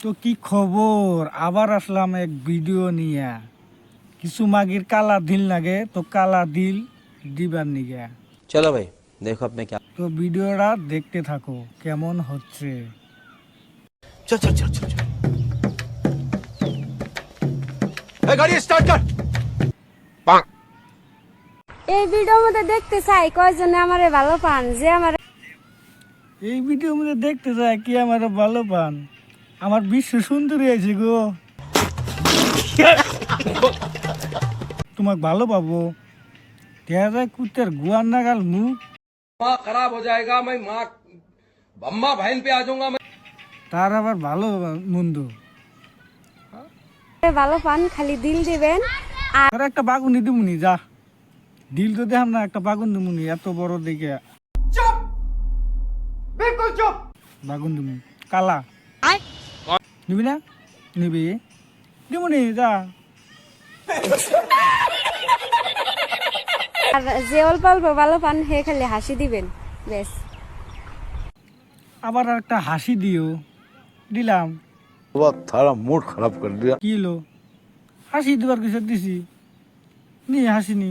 তো কি খবর? আবার আসলাম এক ভিডিও নিয়ে। কিছু মাগির কালা দিল লাগে, তো কালা দিল দিবার নিগে। चलो भाई देखो अब मैं क्या। তো ভিডিওটা দেখতে থাকো কেমন হচ্ছে। चल चल चल चल चल ए, गाड़ी स्टार्ट कर। এই ভিডিওর মধ্যে দেখতে চাই কয়জনে আমারে ভালো পান, যে আমার এই ভিডিওর মধ্যে দেখতে চাই কি আমার ভালো পান। আমার বিশ্ব সুন্দরী আছে গো, তোমাকে ভালো পাবো। দেখা যায় কুত্তের গুয়ার নাগাল মুখ, माँ खराब हो जाएगा। मैं माँ अम्मा बहन पे आ जाऊंगा मैं। তার আবার ভালো মন্দ। ভালো পান খালি দিল দিবেন। আর একটা বাগুনি দিমুনি, যা দিল তো দেখাম না, একটা বাগুন দিমুনি এত বড় দেখে। चुप, बिल्कुल चुप। বাগুন দিমুনি কালা, নিবি না? নিবি দিমুনি, যা। আর যে অল্প অল্প ভালো পান হে খালি হাসি দিবেন, বেশ। আবার আর একটা হাসি দিও, দিলাম। बहुत थारा मूड खराब कर दिया। কি হলো? হাসি দিবার কিছু দিছি নি, হাসি নি,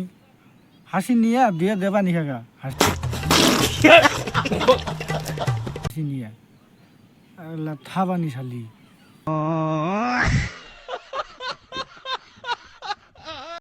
হাসি নিয়ে দিয়ে দেবা নি খাগা হাসি হাসি নিয়ে থাবানি শালি।